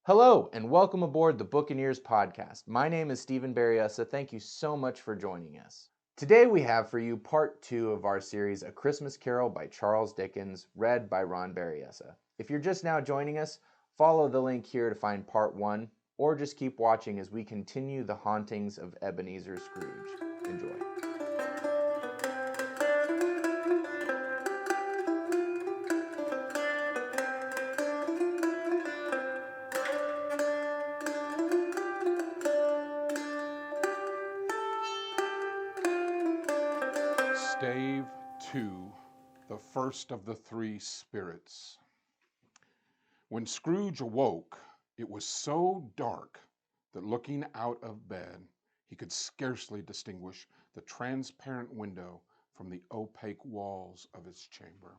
Hello, and welcome aboard the Bookaneers podcast. My name is Steve Berryessa. Thank you so much for joining us. Today we have for you part 2 of our series, A Christmas Carol by Charles Dickens, read by Ron Berryessa. If you're just now joining us, follow the link here to find part 1, or just keep watching as we continue the hauntings of Ebenezer Scrooge. Enjoy. Stave 2, the first of the three spirits. When Scrooge awoke, it was so dark that looking out of bed, he could scarcely distinguish the transparent window from the opaque walls of his chamber.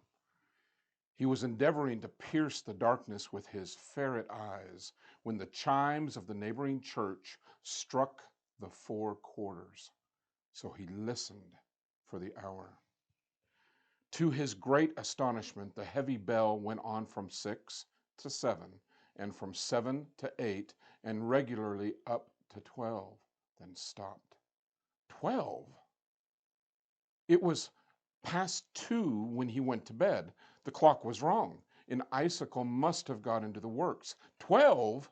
He was endeavoring to pierce the darkness with his ferret eyes when the chimes of the neighboring church struck the 4 quarters. So he listened for the hour. To his great astonishment, the heavy bell went on from 6 to 7, and from 7 to 8, and regularly up to 12, then stopped. 12? It was past 2 when he went to bed. The clock was wrong. An icicle must have got into the works. 12?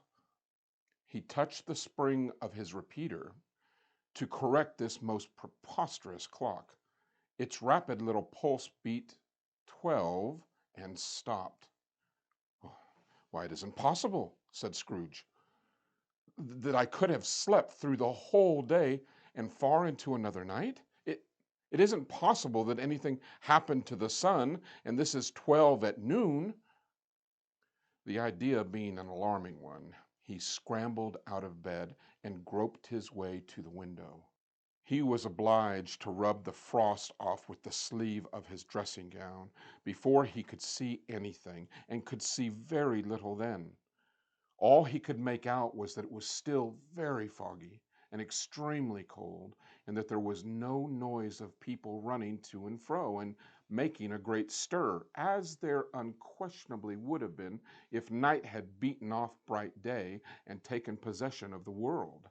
He touched the spring of his repeater to correct this most preposterous clock. Its rapid little pulse beat 12 and stopped. Why, it isn't possible, said Scrooge, that I could have slept through the whole day and far into another night. It isn't possible that anything happened to the sun, and this is 12 at noon. The idea being an alarming one, he scrambled out of bed and groped his way to the window. He was obliged to rub the frost off with the sleeve of his dressing gown before he could see anything, and could see very little then. All he could make out was that it was still very foggy and extremely cold, and that there was no noise of people running to and fro and making a great stir, as there unquestionably would have been if night had beaten off bright day and taken possession of the world.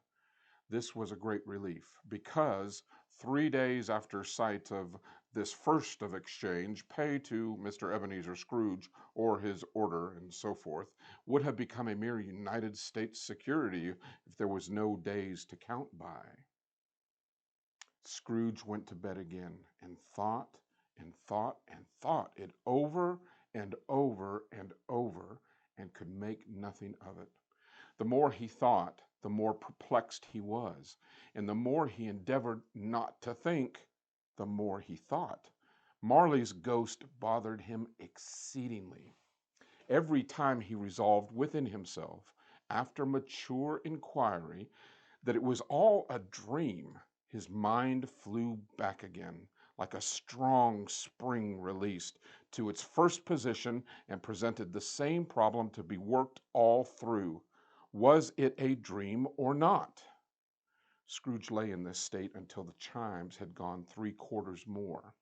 This was a great relief, because 3 days after sight of this first of exchange, pay to Mr. Ebenezer Scrooge, or his order, and so forth, would have become a mere United States security if there was no days to count by. Scrooge went to bed again, and thought and thought and thought it over and over and over, and could make nothing of it. The more he thought, the more perplexed he was, and the more he endeavored not to think, the more he thought. Marley's ghost bothered him exceedingly. Every time he resolved within himself, after mature inquiry, that it was all a dream, his mind flew back again, like a strong spring released, to its first position, and presented the same problem to be worked all through. Was it a dream or not? Scrooge lay in this state until the chimes had gone 3 quarters more,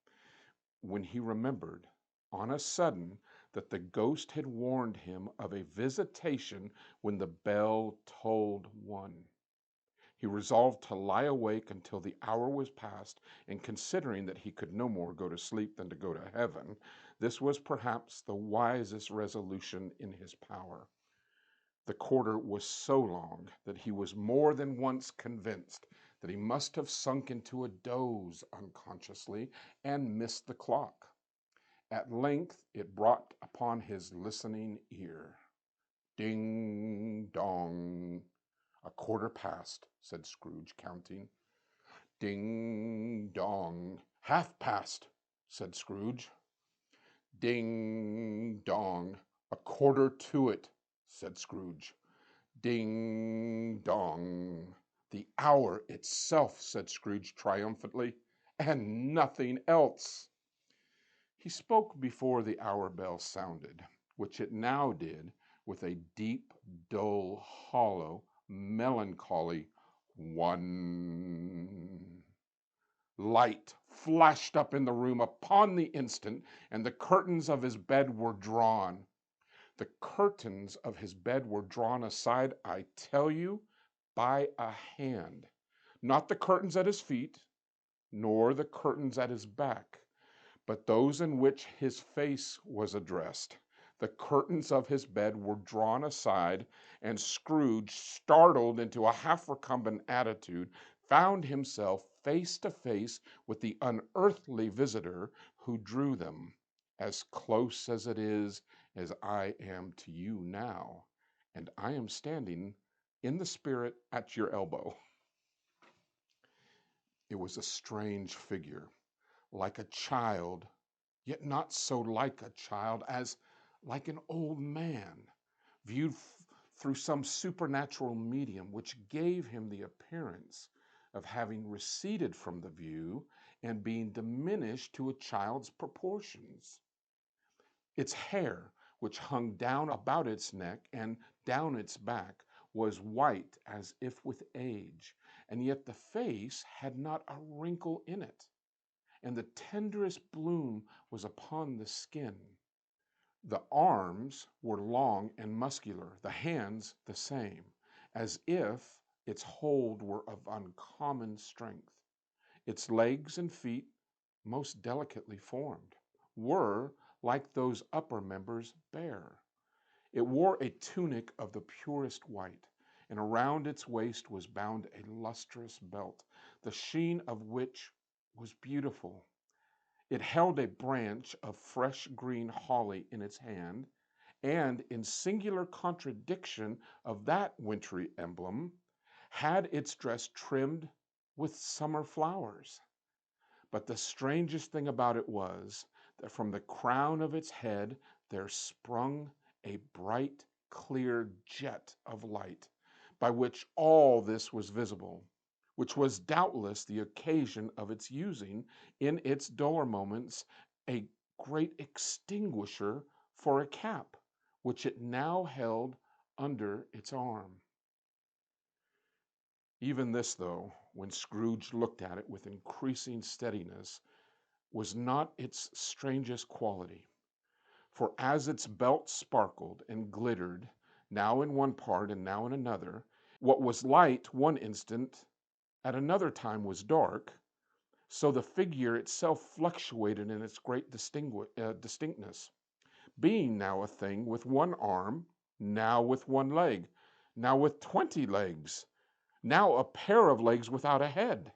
when he remembered, on a sudden, that the ghost had warned him of a visitation when the bell tolled 1. He resolved to lie awake until the hour was past, and considering that he could no more go to sleep than to go to heaven, this was perhaps the wisest resolution in his power. The quarter was so long that he was more than once convinced that he must have sunk into a doze unconsciously and missed the clock. At length it brought upon his listening ear. Ding dong. 1/4 past, said Scrooge, counting. Ding dong. 1/2 past, said Scrooge. Ding dong. 1/4 to it, said Scrooge. Ding dong. The hour itself, said Scrooge triumphantly, and nothing else. He spoke before the hour bell sounded, which it now did, with a deep, dull, hollow, melancholy 1. Light flashed up in the room upon the instant, and the curtains of his bed were drawn. The curtains of his bed were drawn aside, I tell you, by a hand. Not the curtains at his feet, nor the curtains at his back, but those in which his face was addressed. The curtains of his bed were drawn aside, and Scrooge, startled into a half-recumbent attitude, found himself face to face with the unearthly visitor who drew them, as close as it is as I am to you now, and I am standing in the spirit at your elbow. It was a strange figure, like a child, yet not so like a child as like an old man, viewed through some supernatural medium which gave him the appearance of having receded from the view and being diminished to a child's proportions. Its hair, which hung down about its neck and down its back, was white as if with age, and yet the face had not a wrinkle in it, and the tenderest bloom was upon the skin. The arms were long and muscular, the hands the same, as if its hold were of uncommon strength. Its legs and feet, most delicately formed, were, like those upper members, bare. It wore a tunic of the purest white, and around its waist was bound a lustrous belt, the sheen of which was beautiful. It held a branch of fresh green holly in its hand, and, in singular contradiction of that wintry emblem, had its dress trimmed with summer flowers. But the strangest thing about it was that from the crown of its head there sprung a bright, clear jet of light, by which all this was visible, which was doubtless the occasion of its using, in its duller moments, a great extinguisher for a cap, which it now held under its arm. Even this, though, when Scrooge looked at it with increasing steadiness, was not its strangest quality. For as its belt sparkled and glittered, now in one part and now in another, what was light one instant at another time was dark, so the figure itself fluctuated in its great distinctness, being now a thing with one arm, now with one leg, now with 20 legs, now a pair of legs without a head,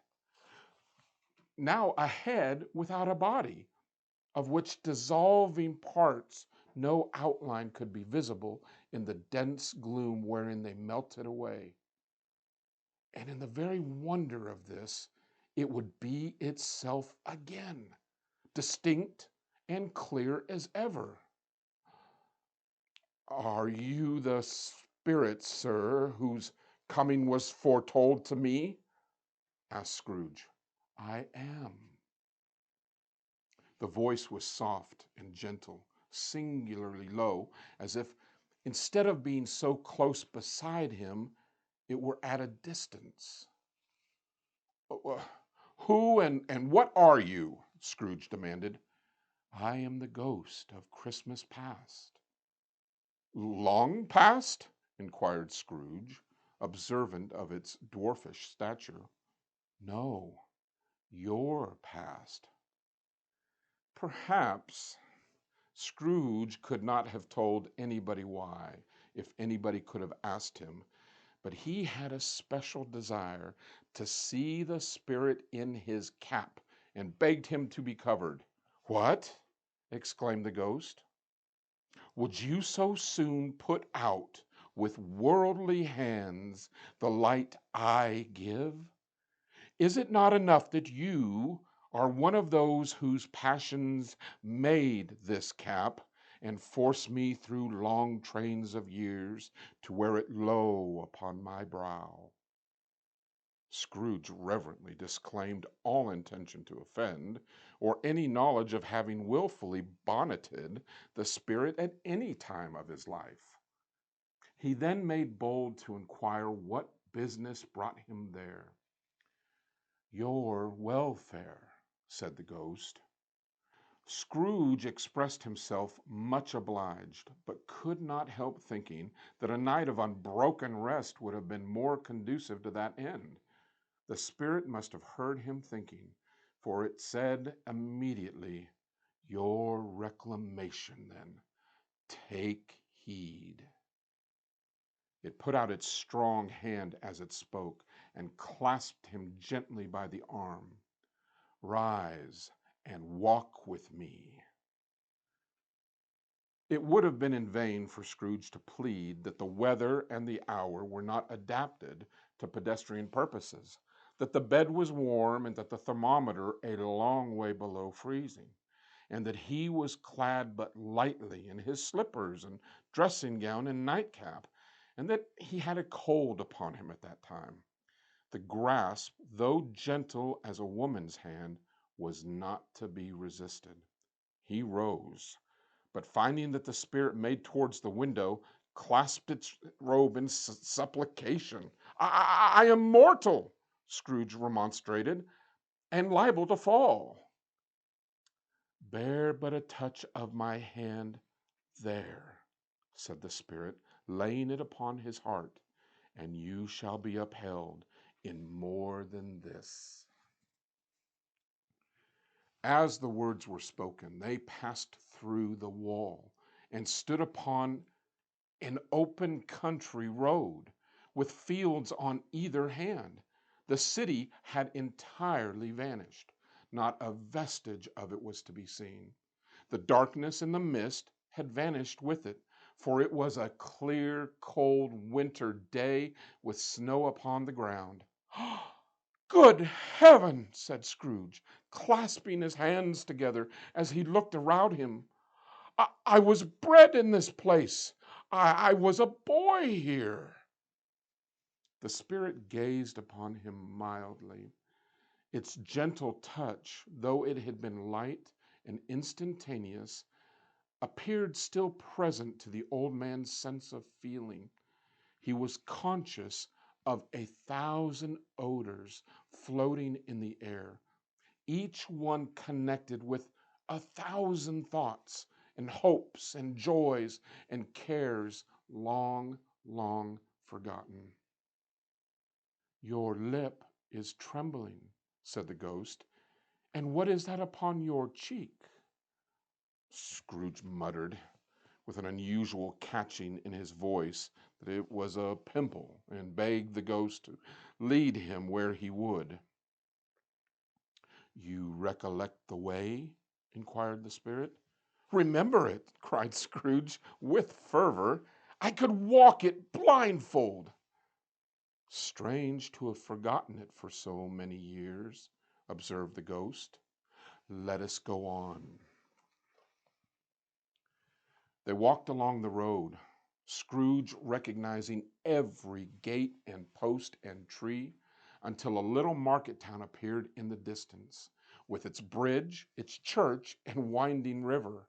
now a head without a body, of which dissolving parts no outline could be visible in the dense gloom wherein they melted away. And in the very wonder of this, it would be itself again, distinct and clear as ever. "Are you the spirit, sir, whose coming was foretold to me?" asked Scrooge. "I am." The voice was soft and gentle, singularly low, as if, instead of being so close beside him, it were at a distance. "Who and what are you?" Scrooge demanded. "I am the ghost of Christmas past." "Long past?" inquired Scrooge, observant of its dwarfish stature. "No, your past." Perhaps Scrooge could not have told anybody why, if anybody could have asked him, but he had a special desire to see the spirit in his cap, and begged him to be covered. "What?" exclaimed the ghost. "Would you so soon put out with worldly hands the light I give? Is it not enough that you are one of those whose passions made this cap, and force me through long trains of years to wear it low upon my brow?" Scrooge reverently disclaimed all intention to offend, or any knowledge of having wilfully bonneted the spirit at any time of his life. He then made bold to inquire what business brought him there. "Your welfare," said the ghost. Scrooge expressed himself much obliged, but could not help thinking that a night of unbroken rest would have been more conducive to that end. The spirit must have heard him thinking, for it said immediately, "Your reclamation, then. Take heed." It put out its strong hand as it spoke, and clasped him gently by the arm. "Rise and walk with me." It would have been in vain for Scrooge to plead that the weather and the hour were not adapted to pedestrian purposes, that the bed was warm and that the thermometer a long way below freezing, and that he was clad but lightly in his slippers and dressing gown and nightcap, and that he had a cold upon him at that time. The grasp, though gentle as a woman's hand, was not to be resisted. He rose, but finding that the spirit made towards the window, clasped its robe in supplication. I am mortal," Scrooge remonstrated, "and liable to fall." "Bear but a touch of my hand there," said the spirit, laying it upon his heart, "and you shall be upheld in more than this." As the words were spoken, they passed through the wall and stood upon an open country road, with fields on either hand. The city had entirely vanished. Not a vestige of it was to be seen. The darkness and the mist had vanished with it, for it was a clear, cold winter day with snow upon the ground. "Good heaven!" said Scrooge, clasping his hands together as he looked around him. I was bred in this place. I was a boy here." The spirit gazed upon him mildly. Its gentle touch, though it had been light and instantaneous, appeared still present to the old man's sense of feeling. He was conscious of 1,000 odors floating in the air, each one connected with 1,000 thoughts and hopes and joys and cares long, long forgotten. "Your lip is trembling," said the ghost. "And what is that upon your cheek?" Scrooge muttered, with an unusual catching in his voice, that it was a pimple, and begged the ghost to lead him where he would. "You recollect the way?" inquired the spirit. "Remember it!" cried Scrooge with fervor. "I could walk it blindfold." "Strange to have forgotten it for so many years," observed the ghost. "Let us go on." They walked along the road, Scrooge recognizing every gate and post and tree, until a little market town appeared in the distance, with its bridge, its church, and winding river.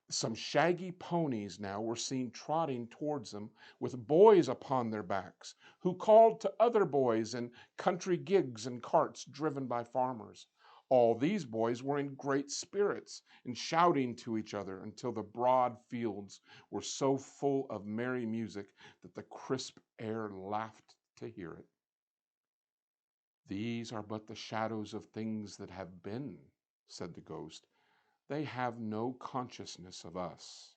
Some shaggy ponies now were seen trotting towards them, with boys upon their backs, who called to other boys in country gigs and carts driven by farmers. All these boys were in great spirits, and shouting to each other until the broad fields were so full of merry music that the crisp air laughed to hear it. "These are but the shadows of things that have been," said the ghost. "They have no consciousness of us."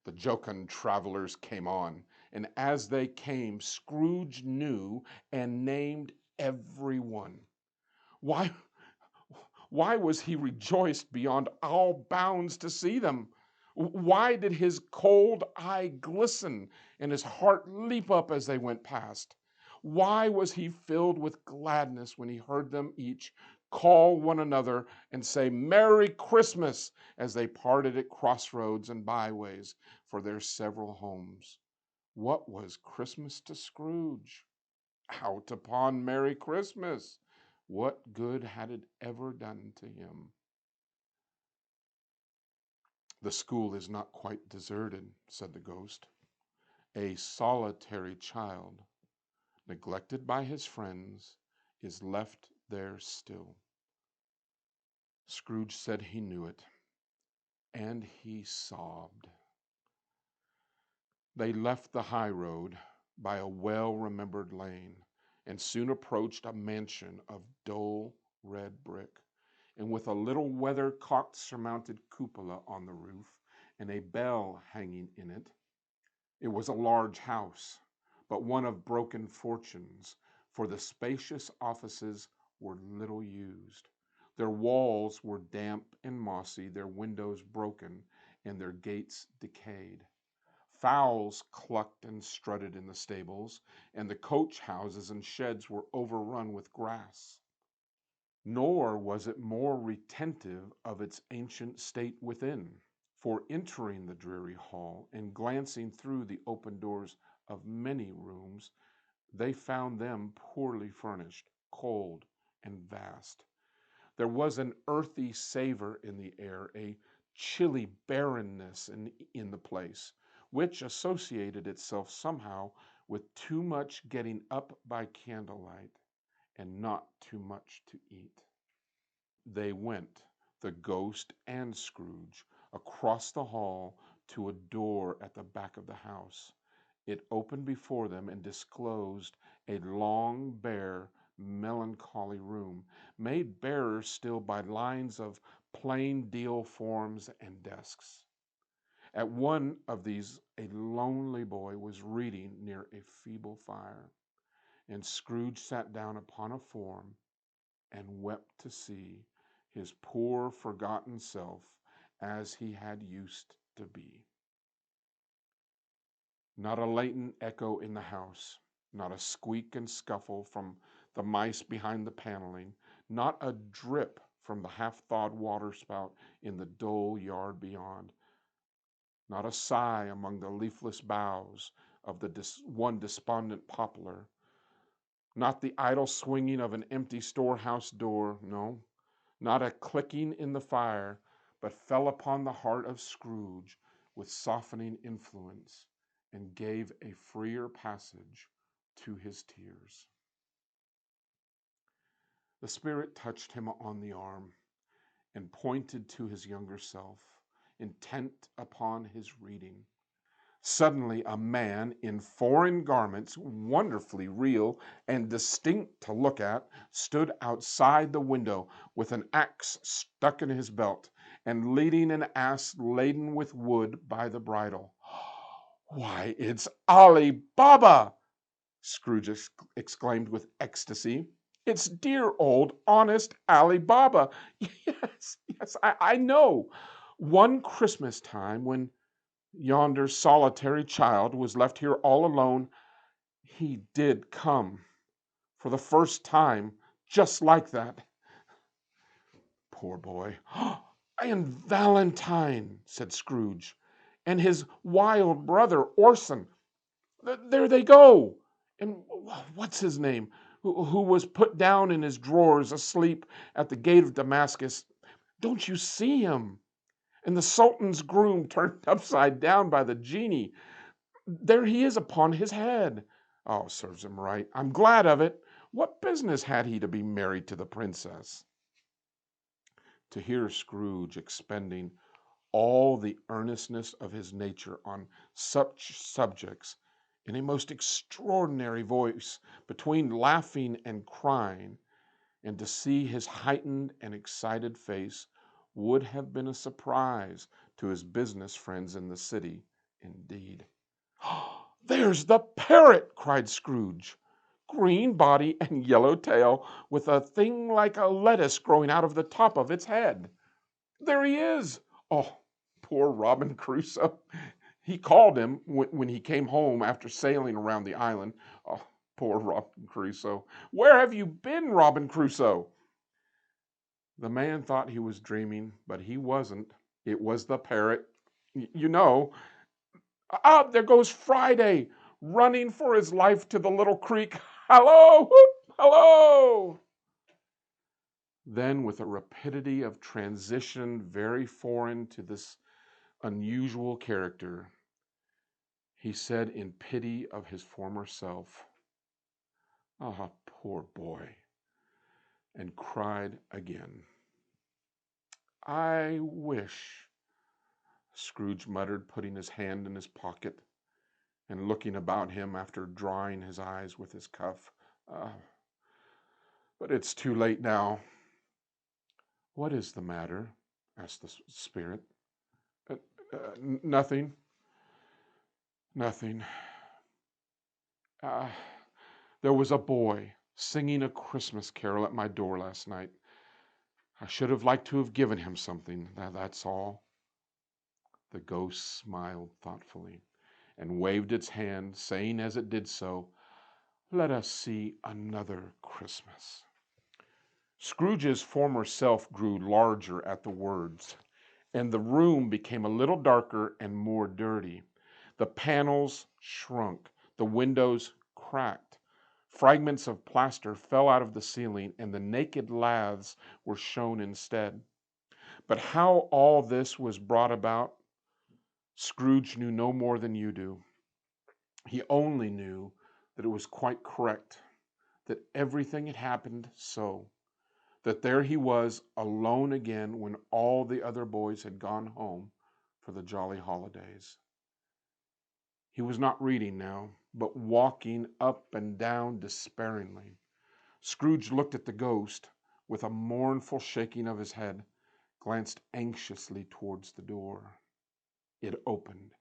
The jocund travelers came on, and as they came, Scrooge knew and named every one. Why, why was he rejoiced beyond all bounds to see them? Why did his cold eye glisten and his heart leap up as they went past? Why was he filled with gladness when he heard them each call one another and say "Merry Christmas" as they parted at crossroads and byways for their several homes? What was Christmas to Scrooge? Out upon Merry Christmas! What good had it ever done to him? "The school is not quite deserted," said the ghost. "A solitary child, neglected by his friends, is left there still." Scrooge said he knew it, and he sobbed. They left the high road by a well-remembered lane, and soon approached a mansion of dull red brick, and with a little weathercock-surmounted cupola on the roof, and a bell hanging in it. It was a large house, but one of broken fortunes, for the spacious offices were little used. Their walls were damp and mossy, their windows broken, and their gates decayed. Fowls clucked and strutted in the stables, and the coach houses and sheds were overrun with grass. Nor was it more retentive of its ancient state within, for entering the dreary hall and glancing through the open doors of many rooms, they found them poorly furnished, cold, and vast. There was an earthy savor in the air, a chilly barrenness in the place, which associated itself somehow with too much getting up by candlelight and not too much to eat. They went, the ghost and Scrooge, across the hall to a door at the back of the house. It opened before them and disclosed a long, bare, melancholy room, made barer still by lines of plain deal forms and desks. At one of these a lonely boy was reading near a feeble fire, and Scrooge sat down upon a form and wept to see his poor forgotten self as he had used to be. Not a latent echo in the house, not a squeak and scuffle from the mice behind the paneling, not a drip from the half-thawed waterspout in the dull yard beyond, not a sigh among the leafless boughs of the one despondent poplar, not the idle swinging of an empty storehouse door, no, not a clicking in the fire, but fell upon the heart of Scrooge with softening influence and gave a freer passage to his tears. The Spirit touched him on the arm and pointed to his younger self, intent upon his reading. Suddenly, a man in foreign garments, wonderfully real and distinct to look at, stood outside the window with an axe stuck in his belt and leading an ass laden with wood by the bridle. "Why, it's Ali Baba!" Scrooge exclaimed with ecstasy. "It's dear old honest Ali Baba. Yes, I know. One Christmas time, when yonder solitary child was left here all alone, he did come for the first time, just like that. Poor boy. And Valentine," said Scrooge, "and his wild brother Orson. There they go. And what's his name, who was put down in his drawers asleep at the gate of Damascus? Don't you see him? And the Sultan's groom turned upside down by the genie. There he is upon his head. Oh, serves him right. I'm glad of it. What business had he to be married to the princess?" To hear Scrooge expending all the earnestness of his nature on such subjects in a most extraordinary voice, between laughing and crying, and to see his heightened and excited face, would have been a surprise to his business friends in the city, indeed. "There's the parrot!" cried Scrooge. "Green body and yellow tail, with a thing like a lettuce growing out of the top of its head. There he is! Oh, poor Robin Crusoe! He called him when he came home after sailing around the island. Oh, poor Robin Crusoe! Where have you been, Robin Crusoe?" The man thought he was dreaming, but he wasn't. It was the parrot. You know. Ah, there goes Friday, running for his life to the little creek. Hallo! Whoop! Hallo! Then, with a rapidity of transition very foreign to this unusual character, he said in pity of his former self, "Ah, poor boy," and cried again. I wish, Scrooge muttered, putting his hand in his pocket and looking about him after drying his eyes with his cuff. But it's too late now. What is the matter? Asked the spirit. Uh, Nothing. Nothing. Uh, there was a boy singing a Christmas carol at my door last night. I should have liked to have given him something. That's all. The ghost smiled thoughtfully and waved its hand, saying as it did so, "Let us see another Christmas." Scrooge's former self grew larger at the words, and the room became a little darker and more dirty. The panels shrunk, the windows cracked. Fragments of plaster fell out of the ceiling, and the naked laths were shown instead. But how all this was brought about, Scrooge knew no more than you do. He only knew that it was quite correct, that everything had happened so, that there he was alone again when all the other boys had gone home for the jolly holidays. He was not reading now, but walking up and down despairingly. Scrooge looked at the ghost with a mournful shaking of his head, glanced anxiously towards the door. It opened,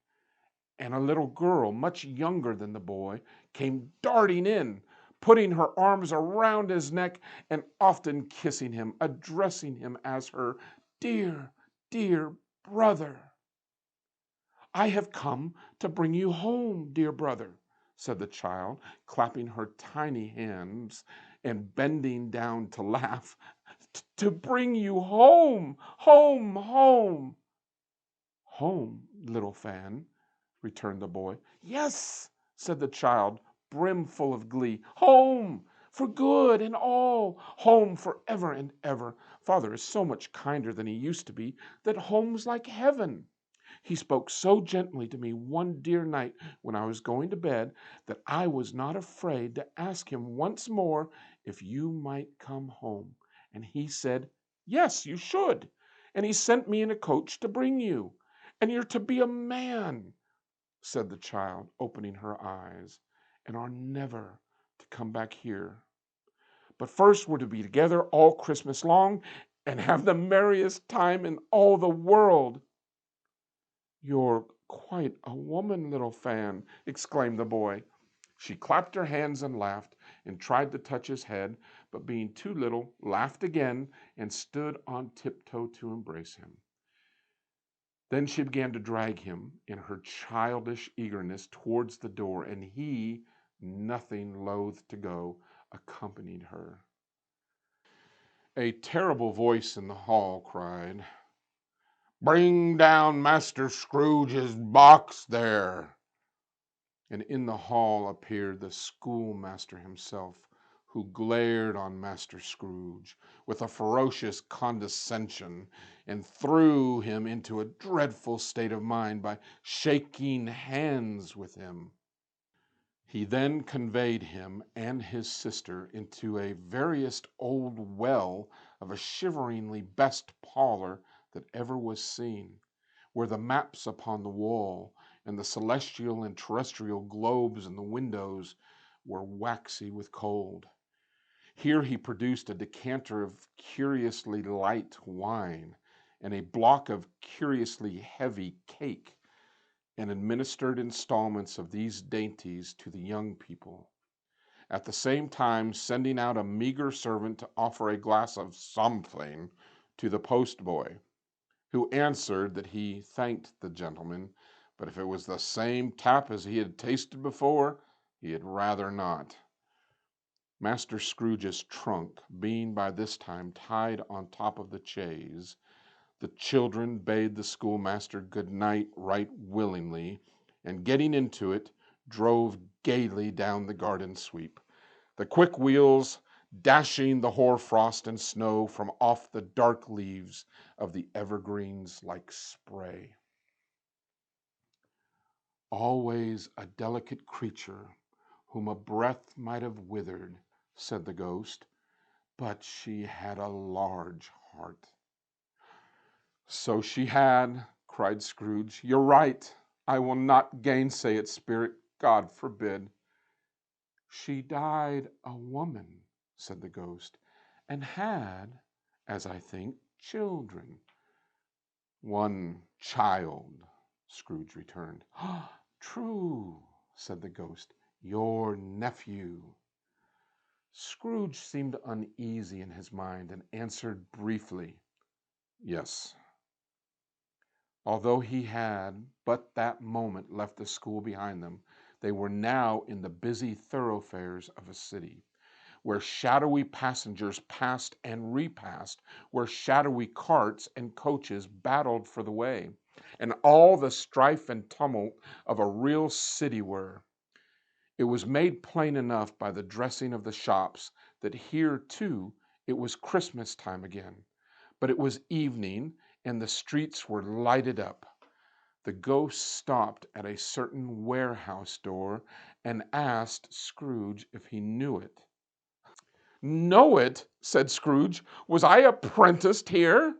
and a little girl, much younger than the boy, came darting in, putting her arms around his neck and often kissing him, addressing him as her dear, dear brother. "I have come to bring you home, dear brother," said the child, clapping her tiny hands and bending down to laugh. "To bring you home, home, home." "Home, little Fan," returned the boy. "Yes," said the child, brimful of glee. "Home, for good and all. Home for ever and ever. Father is so much kinder than he used to be that home's like heaven. He spoke so gently to me one dear night when I was going to bed that I was not afraid to ask him once more if you might come home. And he said, 'Yes, you should.' And he sent me in a coach to bring you. And you're to be a man," said the child, opening her eyes, "and are never to come back here. But first we're to be together all Christmas long and have the merriest time in all the world." "You're quite a woman, little Fan," exclaimed the boy. She clapped her hands and laughed, and tried to touch his head, but being too little, laughed again and stood on tiptoe to embrace him. Then she began to drag him in her childish eagerness towards the door, and he, nothing loath to go, accompanied her. A terrible voice in the hall cried, "Bring down Master Scrooge's box there." And in the hall appeared the schoolmaster himself, who glared on Master Scrooge with a ferocious condescension, and threw him into a dreadful state of mind by shaking hands with him. He then conveyed him and his sister into a veriest old well of a shiveringly best parlor that ever was seen, where the maps upon the wall and the celestial and terrestrial globes in the windows were waxy with cold. Here he produced a decanter of curiously light wine and a block of curiously heavy cake, and administered installments of these dainties to the young people, at the same time sending out a meager servant to offer a glass of something to the postboy, who answered that he thanked the gentleman, but if it was the same tap as he had tasted before, he had rather not. Master Scrooge's trunk being by this time tied on top of the chaise, the children bade the schoolmaster good night right willingly, and getting into it, drove gaily down the garden sweep, the quick wheels dashing the hoar-frost and snow from off the dark leaves of the evergreens like spray. "Always a delicate creature whom a breath might have withered," said the ghost, "but she had a large heart." So she had, cried Scrooge. You're right. I will not gainsay it, Spirit. God forbid. She died a woman, said the ghost, and had, as I think, children. One child, Scrooge returned. True, said the ghost. Your nephew. Scrooge seemed uneasy in his mind and answered briefly, yes. Although he had but that moment left the school behind them, they were now in the busy thoroughfares of a city, where shadowy passengers passed and repassed, where shadowy carts and coaches battled for the way, and all the strife and tumult of a real city were. It was made plain enough by the dressing of the shops that here, too, it was Christmas time again. But it was evening, and the streets were lighted up. The ghost stopped at a certain warehouse door and asked Scrooge if he knew it. Know it, said Scrooge. Was I apprenticed here?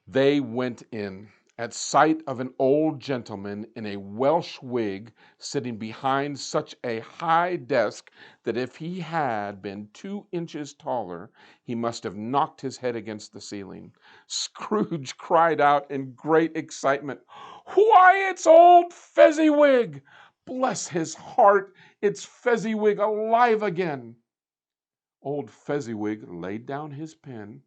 They went in, at sight of an old gentleman in a Welsh wig sitting behind such a high desk that if he had been 2 inches taller, he must have knocked his head against the ceiling. Scrooge cried out in great excitement, Why, it's old Fezziwig! Bless his heart, it's Fezziwig alive again! Old Fezziwig laid down his pen,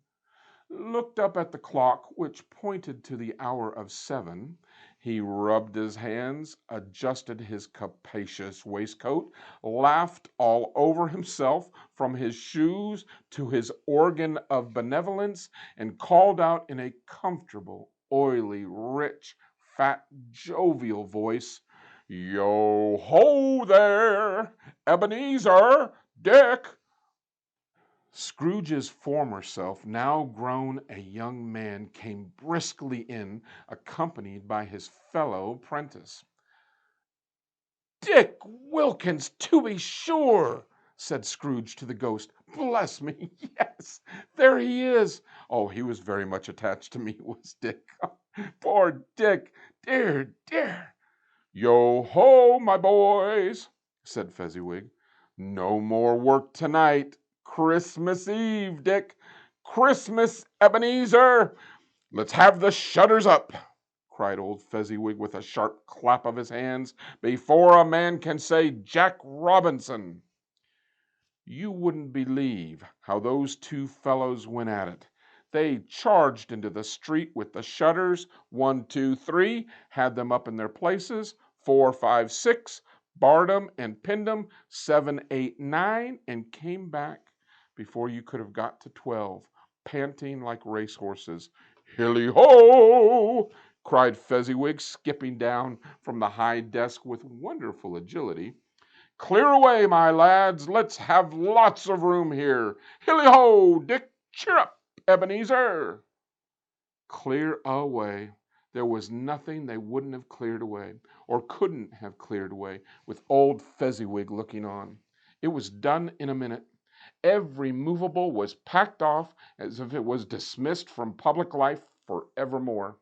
looked up at the clock, which pointed to the hour of 7. He rubbed his hands, adjusted his capacious waistcoat, laughed all over himself, from his shoes to his organ of benevolence, and called out in a comfortable, oily, rich, fat, jovial voice, Yo ho there, Ebenezer, Dick! Scrooge's former self, now grown a young man, came briskly in, accompanied by his fellow prentice. Dick Wilkins, to be sure, said Scrooge to the ghost. Bless me, yes, there he is. Oh, he was very much attached to me, was Dick. Poor Dick, dear, dear. Yo ho, my boys, said Fezziwig. No more work tonight. Christmas Eve, Dick. Christmas, Ebenezer. Let's have the shutters up, cried old Fezziwig with a sharp clap of his hands, before a man can say Jack Robinson. You wouldn't believe how those two fellows went at it. They charged into the street with the shutters, 1, 2, 3, had them up in their places, 4, 5, 6, barred 'em and pinned 'em, 7, 8, 9, and came back before you could have got to 12, panting like racehorses. Hilly ho! Cried Fezziwig, skipping down from the high desk with wonderful agility. Clear away, my lads. Let's have lots of room here. Hilly ho, Dick. Cheer up, Ebenezer. Clear away. There was nothing they wouldn't have cleared away, or couldn't have cleared away, with old Fezziwig looking on. It was done in a minute. Every movable was packed off as if it was dismissed from public life for evermore.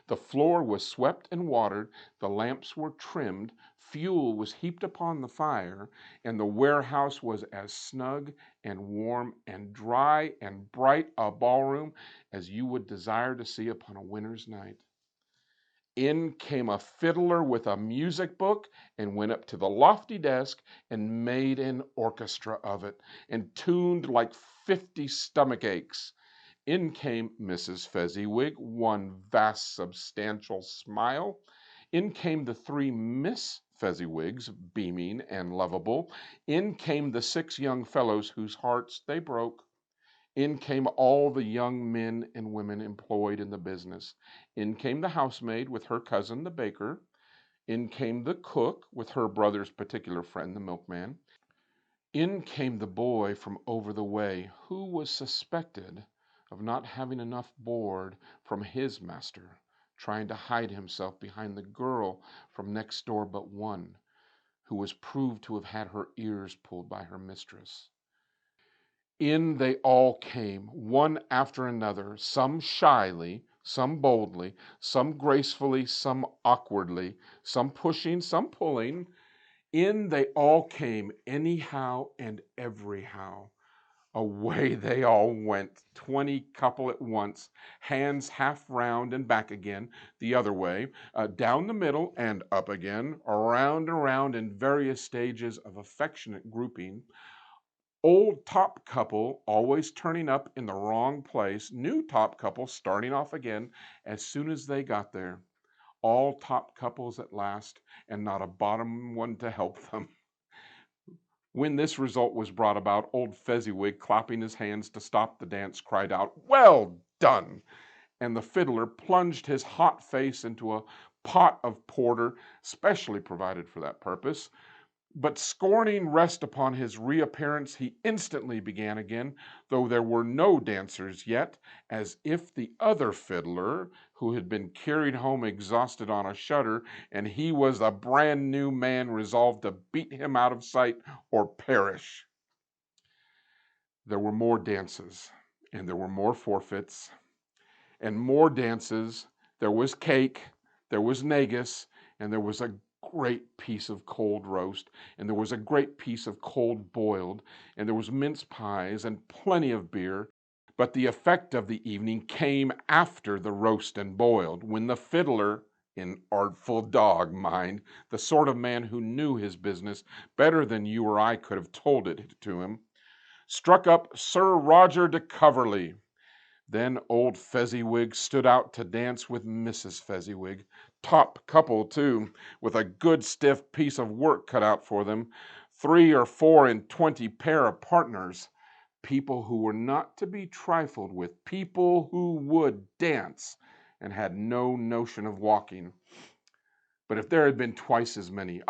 The floor was swept and watered, the lamps were trimmed, fuel was heaped upon the fire, and the warehouse was as snug and warm and dry and bright a ballroom as you would desire to see upon a winter's night. In came a fiddler with a music book and went up to the lofty desk and made an orchestra of it and tuned like 50 stomach aches. In came Mrs. Fezziwig, one vast substantial smile. In came the 3 Miss Fezziwigs, beaming and lovable. In came the 6 young fellows whose hearts they broke. In came all the young men and women employed in the business. In came the housemaid with her cousin, the baker. In came the cook with her brother's particular friend, the milkman. In came the boy from over the way, who was suspected of not having enough board from his master, trying to hide himself behind the girl from next door but one, who was proved to have had her ears pulled by her mistress. In they all came, one after another, some shyly, some boldly, some gracefully, some awkwardly, some pushing, some pulling. In they all came, anyhow and everyhow. Away they all went, 20 couple at once, hands half round and back again, the other way, down the middle and up again, around and round in various stages of affectionate grouping. Old top couple always turning up in the wrong place, new top couple starting off again as soon as they got there. All top couples at last, and not a bottom one to help them. When this result was brought about, old Fezziwig, clapping his hands to stop the dance, cried out, "Well done!" And the fiddler plunged his hot face into a pot of porter specially provided for that purpose. But scorning rest upon his reappearance, he instantly began again, though there were no dancers yet, as if the other fiddler, who had been carried home exhausted on a shutter, and he was a brand new man resolved to beat him out of sight or perish. There were more dances, and there were more forfeits, and more dances. There was cake, there was negus, and there was a great piece of cold roast, and there was a great piece of cold boiled, and there was mince pies and plenty of beer. But the effect of the evening came after the roast and boiled, when the fiddler, an artful dog, mind, the sort of man who knew his business better than you or I could have told it to him, struck up Sir Roger de Coverley. Then old Fezziwig stood out to dance with Mrs. Fezziwig, top couple too, with a good stiff piece of work cut out for them, 3 or 4 and 20 pair of partners, people who were not to be trifled with, people who would dance and had no notion of walking. But if there had been twice as many,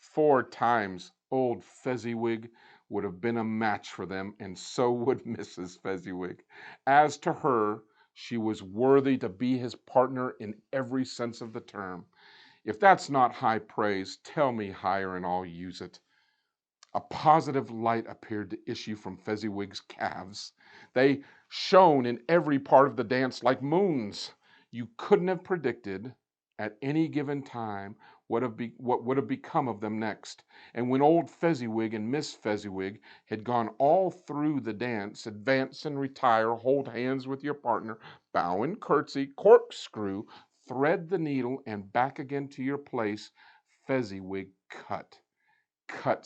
4 times, old Fezziwig would have been a match for them, and so would Mrs. Fezziwig. As to her, she was worthy to be his partner in every sense of the term. If that's not high praise, tell me higher and I'll use it. A positive light appeared to issue from Fezziwig's calves. They shone in every part of the dance like moons. You couldn't have predicted at any given time what would have become of them next. And when old Fezziwig and Miss Fezziwig had gone all through the dance, advance and retire, hold hands with your partner, bow and curtsy, corkscrew, thread the needle, and back again to your place, Fezziwig cut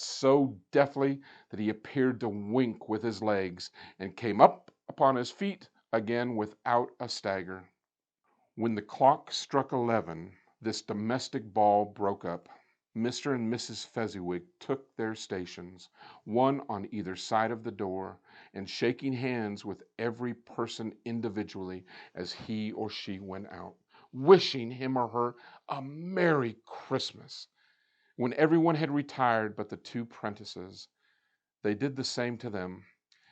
so deftly that he appeared to wink with his legs, and came up upon his feet again without a stagger. When the clock struck 11, this domestic ball broke up. Mr. and Mrs. Fezziwig took their stations, one on either side of the door, and shaking hands with every person individually as he or she went out, wishing him or her a Merry Christmas. When everyone had retired but the 2 prentices, they did the same to them,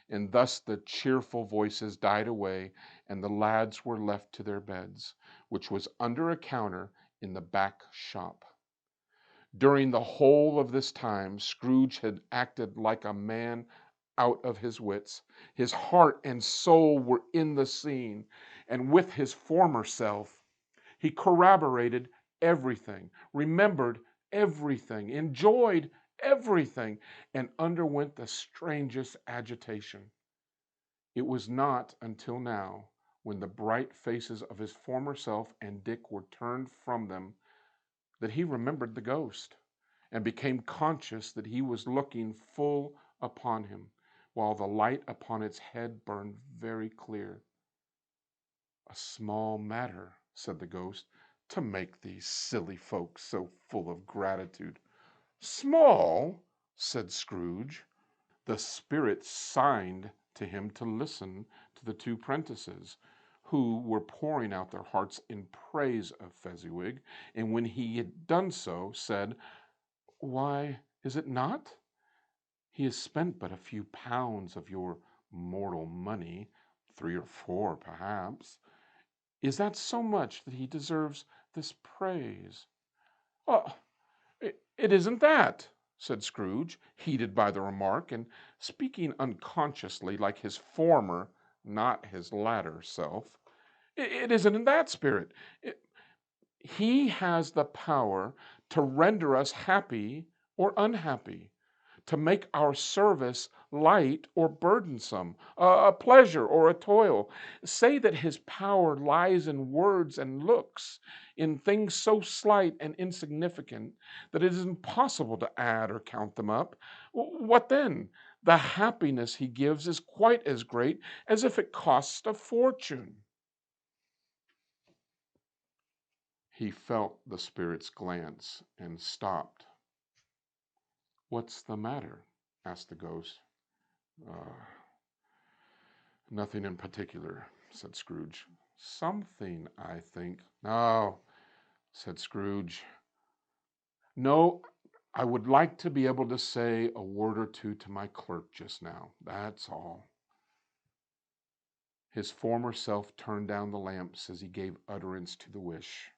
and thus the cheerful voices died away, and the lads were left to their beds, which was under a counter in the back shop. During the whole of this time, Scrooge had acted like a man out of his wits. His heart and soul were in the scene, and with his former self. He corroborated everything, remembered everything, enjoyed everything, and underwent the strangest agitation. It was not until now, when the bright faces of his former self and Dick were turned from them, that he remembered the ghost, and became conscious that he was looking full upon him, while the light upon its head burned very clear. "A small matter," said the ghost, "to make these silly folks so full of gratitude." "Small!" said Scrooge. The spirit signed to him to listen to the 2 prentices, who were pouring out their hearts in praise of Fezziwig, and when he had done so, said, "Why is it not? He has spent but a few pounds of your mortal money, 3 or 4 perhaps. Is that so much that he deserves this praise?" "Oh, it isn't that," said Scrooge, heated by the remark, and speaking unconsciously like his former, not his latter self. It isn't in that spirit. He has the power to render us happy or unhappy, to make our service light or burdensome, a pleasure or a toil. Say that his power lies in words and looks, in things so slight and insignificant that it is impossible to add or count them up. What then? The happiness he gives is quite as great as if it cost a fortune. He felt the spirit's glance and stopped. What's the matter? Asked the ghost. Uh, Nothing in particular, said Scrooge. Something, I think. No, said Scrooge. No, I would like to be able to say a word or two to my clerk just now. That's all. His former self turned down the lamps as he gave utterance to the wish,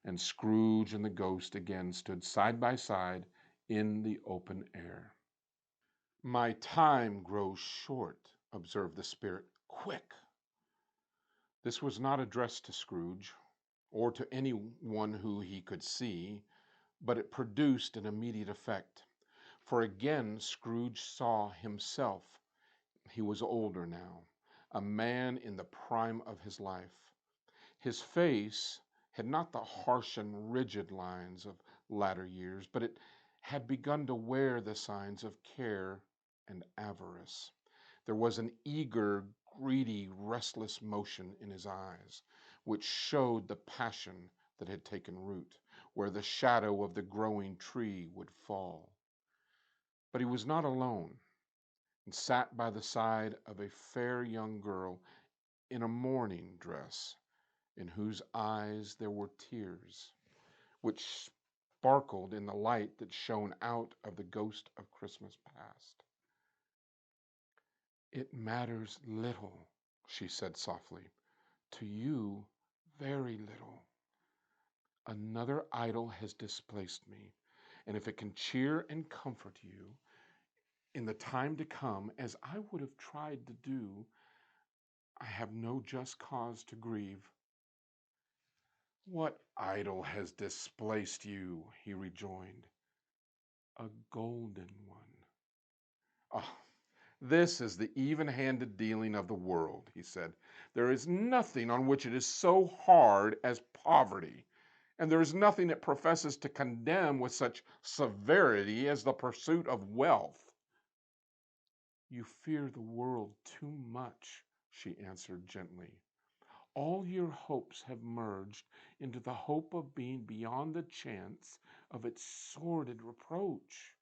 and Scrooge and the ghost again stood side by side in the open air. My time grows short, observed the spirit. Quick! This was not addressed to Scrooge, or to any one who he could see, but it produced an immediate effect. For again Scrooge saw himself. He was older now, a man in the prime of his life. His face had not the harsh and rigid lines of latter years, but it had begun to wear the signs of care and avarice. There was an eager, greedy, restless motion in his eyes, which showed the passion that had taken root, where the shadow of the growing tree would fall. But he was not alone, and sat by the side of a fair young girl in a mourning dress, in whose eyes there were tears, which sparkled in the light that shone out of the ghost of Christmas past. It matters little, she said softly. To you, very little. Another idol has displaced me, and if it can cheer and comfort you in the time to come, as I would have tried to do, I have no just cause to grieve. What idol has displaced you? He rejoined. A golden one. Ah, this is the even-handed dealing of the world, he said. There is nothing on which it is so hard as poverty, and there is nothing it professes to condemn with such severity as the pursuit of wealth. You fear the world too much, she answered gently. All your hopes have merged into the hope of being beyond the chance of its sordid reproach.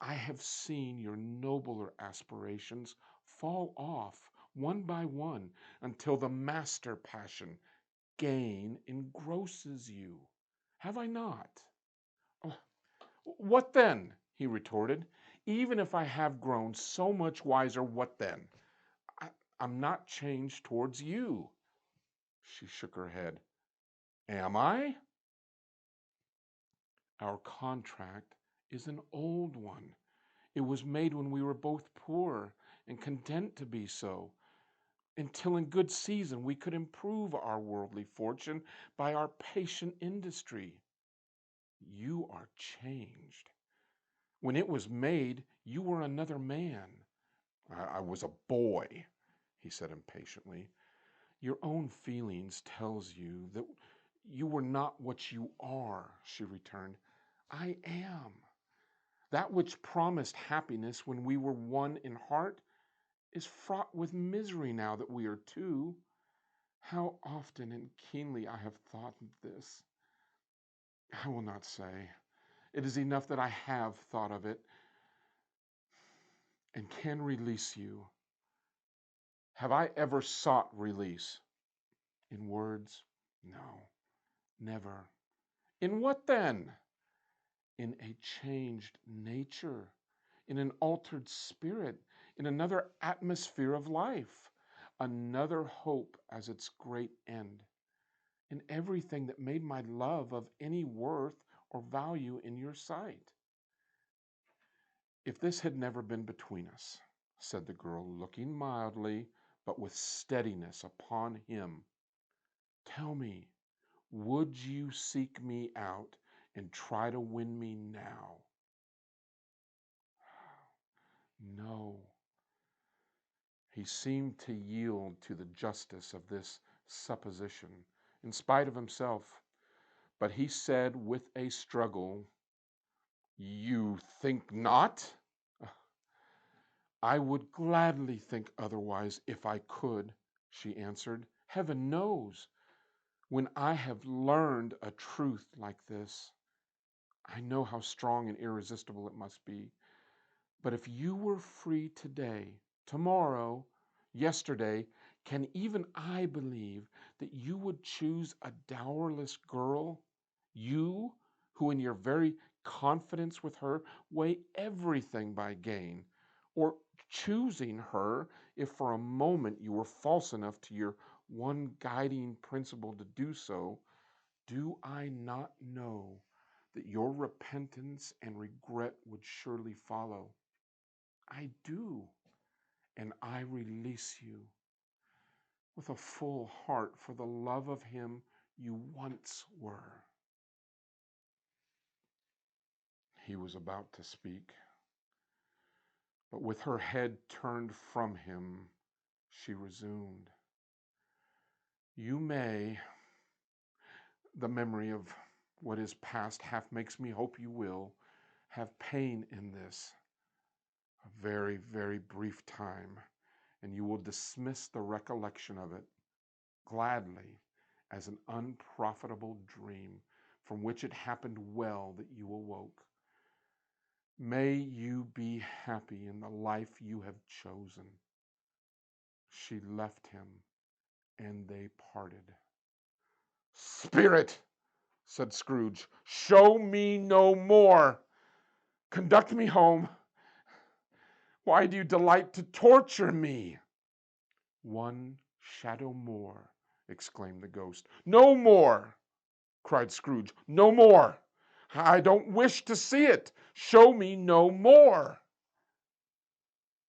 I have seen your nobler aspirations fall off one by one until the master passion, gain, engrosses you. Have I not? Oh, what then? He retorted. Even if I have grown so much wiser, what then? I, I'm not changed towards you. She shook her head. Am I? Our contract is an old one. It was made when we were both poor and content to be so, until in good season we could improve our worldly fortune by our patient industry. You are changed. When it was made, you were another man. I was a boy, he said impatiently. Your own feelings tells you that you were not what you are, she returned. I am. That which promised happiness when we were one in heart is fraught with misery now that we are two. How often and keenly I have thought of this. I will not say. It is enough that I have thought of it and can release you. Have I ever sought release? In words? No, never. In what then? In a changed nature, in an altered spirit, in another atmosphere of life, another hope as its great end, in everything that made my love of any worth or value in your sight. If this had never been between us, said the girl, looking mildly but with steadiness upon him. Tell me, would you seek me out and try to win me now? No. He seemed to yield to the justice of this supposition, in spite of himself. But he said with a struggle, "You think not?" "I would gladly think otherwise if I could," she answered. "Heaven knows, when I have learned a truth like this, I know how strong and irresistible it must be. But if you were free today, tomorrow, yesterday, can even I believe that you would choose a dowerless girl? You, who in your very confidence with her weigh everything by gain, or choosing her if for a moment you were false enough to your one guiding principle to do so, do I not know that your repentance and regret would surely follow? I do, and I release you with a full heart for the love of him you once were." He was about to speak, but with her head turned from him, she resumed, "You may, the memory of what is past half makes me hope you will, have pain in this, a very, very brief time, and you will dismiss the recollection of it gladly as an unprofitable dream from which it happened well that you awoke. May you be happy in the life you have chosen." She left him, and they parted. "Spirit," said Scrooge, "show me no more. Conduct me home. Why do you delight to torture me?" "One shadow more," exclaimed the ghost. "No more!" cried Scrooge. "No more! I don't wish to see it. Show me no more."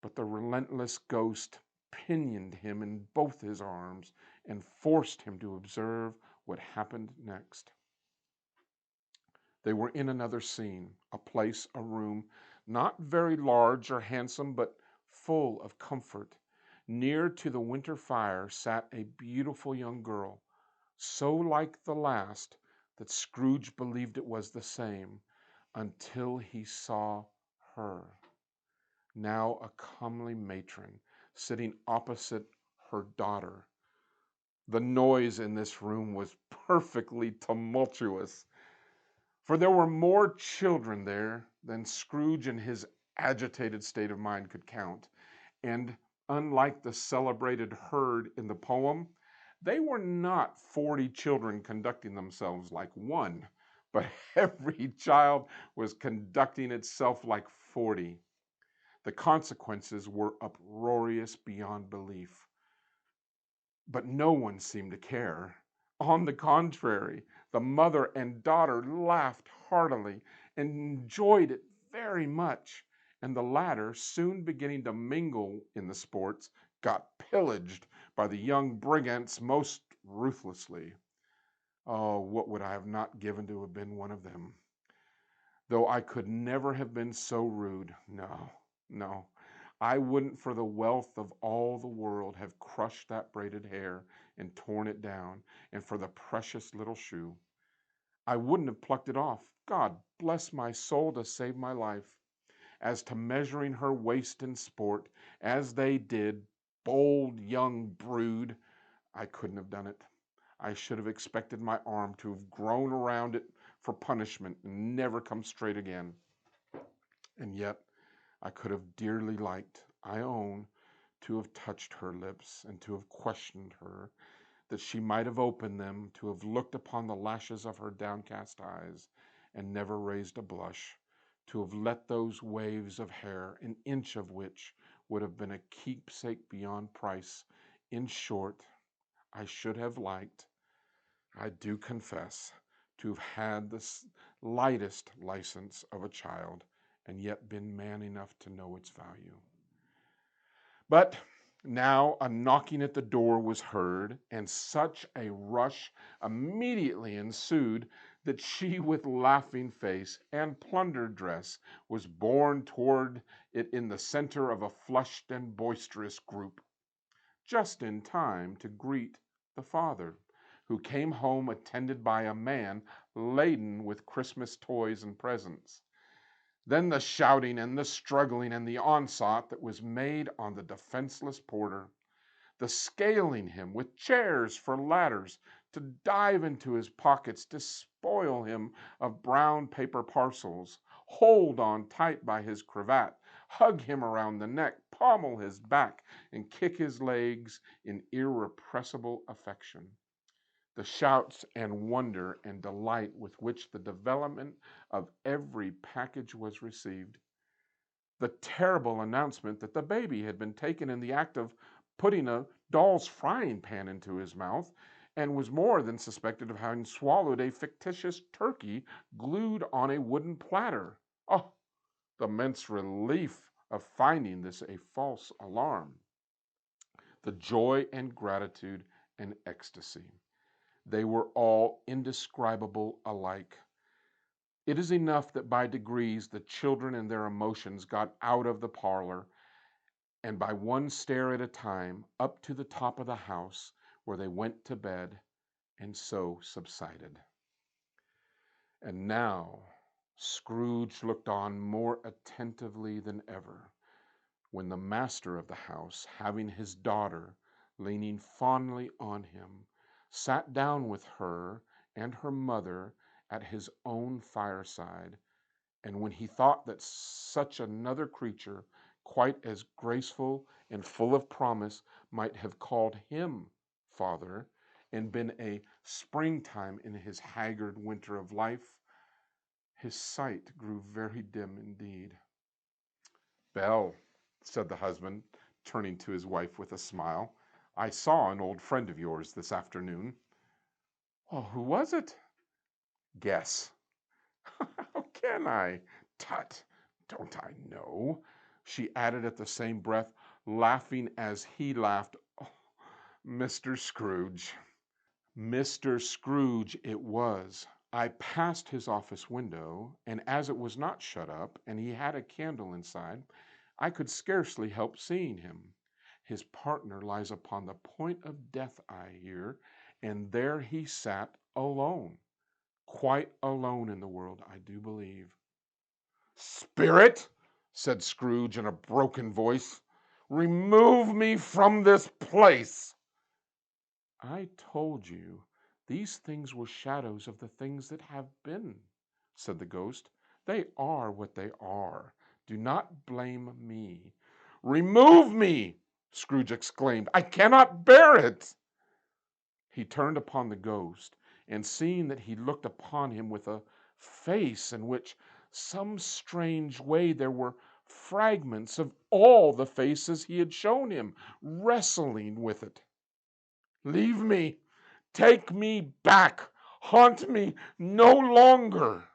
But the relentless ghost pinioned him in both his arms and forced him to observe what happened next. They were in another scene, a place, a room, not very large or handsome, but full of comfort. Near to the winter fire sat a beautiful young girl, so like the last that Scrooge believed it was the same, until he saw her, now a comely matron, sitting opposite her daughter. The noise in this room was perfectly tumultuous, for there were more children there than Scrooge in his agitated state of mind could count, and unlike the celebrated herd in the poem, they were not 40 children conducting themselves like one, but every child was conducting itself like 40. The consequences were uproarious beyond belief. But no one seemed to care. On the contrary, the mother and daughter laughed heartily and enjoyed it very much, and the latter, soon beginning to mingle in the sports, got pillaged by the young brigands most ruthlessly. Oh, what would I have not given to have been one of them? Though I could never have been so rude. No, no. I wouldn't for the wealth of all the world have crushed that braided hair and torn it down, and for the precious little shoe. I wouldn't have plucked it off. God bless my soul to save my life. As to measuring her waist in sport, as they did, bold young brood, I couldn't have done it. I should have expected my arm to have grown around it for punishment and never come straight again. And yet I could have dearly liked, I own, to have touched her lips, and to have questioned her, that she might have opened them, to have looked upon the lashes of her downcast eyes, and never raised a blush, to have let those waves of hair, an inch of which would have been a keepsake beyond price. In short, I should have liked, I do confess, to have had the lightest license of a child, and yet been man enough to know its value. But Now a knocking at the door was heard, and such a rush immediately ensued that she, with laughing face and plundered dress, was borne toward it in the center of a flushed and boisterous group, just in time to greet the father, who came home attended by a man laden with Christmas toys and presents. Then the shouting and the struggling and the onslaught that was made on the defenseless porter, the scaling him with chairs for ladders, to dive into his pockets, despoil him of brown paper parcels, hold on tight by his cravat, hug him around the neck, pommel his back, and kick his legs in irrepressible affection. The shouts and wonder and delight with which the development of every package was received, the terrible announcement that the baby had been taken in the act of putting a doll's frying pan into his mouth, and was more than suspected of having swallowed a fictitious turkey glued on a wooden platter. Oh, the immense relief of finding this a false alarm! The joy and gratitude and ecstasy. They were all indescribable alike. It is enough that by degrees the children and their emotions got out of the parlor, and by one stair at a time, up to the top of the house, where they went to bed, and so subsided. And now Scrooge looked on more attentively than ever, when the master of the house, having his daughter leaning fondly on him, sat down with her and her mother at his own fireside, and when he thought that such another creature, quite as graceful and full of promise, might have called him father, and been a springtime in his haggard winter of life, his sight grew very dim indeed. "Belle," said the husband, turning to his wife with a smile, "I saw an old friend of yours this afternoon." "Oh, who was it?" "Guess." "How can I? Tut, don't I know?" she added at the same breath, laughing as he laughed. "Oh, Mr. Scrooge." Mr. Scrooge it was. I passed his office window, and as it was not shut up, and he had a candle inside, I could scarcely help seeing him. His partner lies upon the point of death, I hear, and there he sat alone. Quite alone in the world, I do believe. "Spirit," said Scrooge in a broken voice, "remove me from this place." "I told you these things were shadows of the things that have been," said the ghost. "They are what they are. Do not blame me." "Remove me!" Scrooge exclaimed. "I cannot bear it." He turned upon the ghost, and seeing that he looked upon him with a face in which, some strange way, there were fragments of all the faces he had shown him, wrestling with it. "Leave me! Take me back! Haunt me no longer!"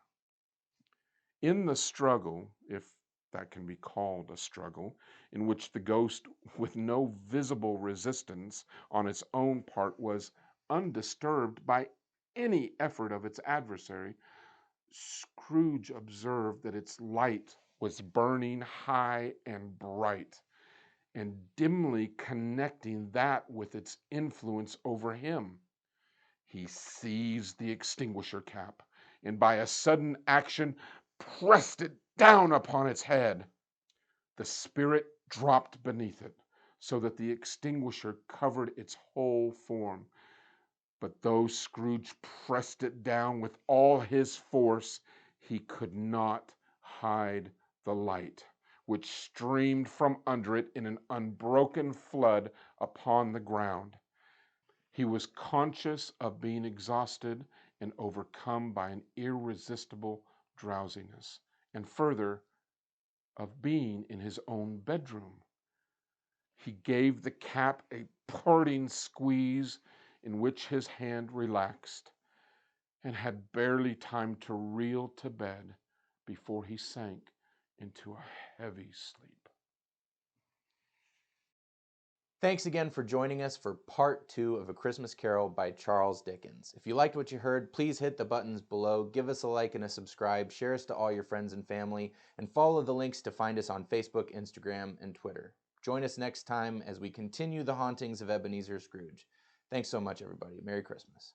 In the struggle, if that can be called a struggle, in which the ghost, with no visible resistance on its own part, was undisturbed by any effort of its adversary, Scrooge observed that its light was burning high and bright, and dimly connecting that with its influence over him. He seized the extinguisher cap, and by a sudden action pressed it down upon its head. The spirit dropped beneath it, so that the extinguisher covered its whole form. But though Scrooge pressed it down with all his force, he could not hide the light, which streamed from under it in an unbroken flood upon the ground. He was conscious of being exhausted and overcome by an irresistible drowsiness, and further, of being in his own bedroom. He gave the cap a parting squeeze, in which his hand relaxed, and had barely time to reel to bed before he sank into a heavy sleep. Thanks again for joining us for part 2 of A Christmas Carol by Charles Dickens. If you liked what you heard, please hit the buttons below, give us a like and a subscribe, share us to all your friends and family, and follow the links to find us on Facebook, Instagram, and Twitter. Join us next time as we continue the hauntings of Ebenezer Scrooge. Thanks so much, everybody. Merry Christmas.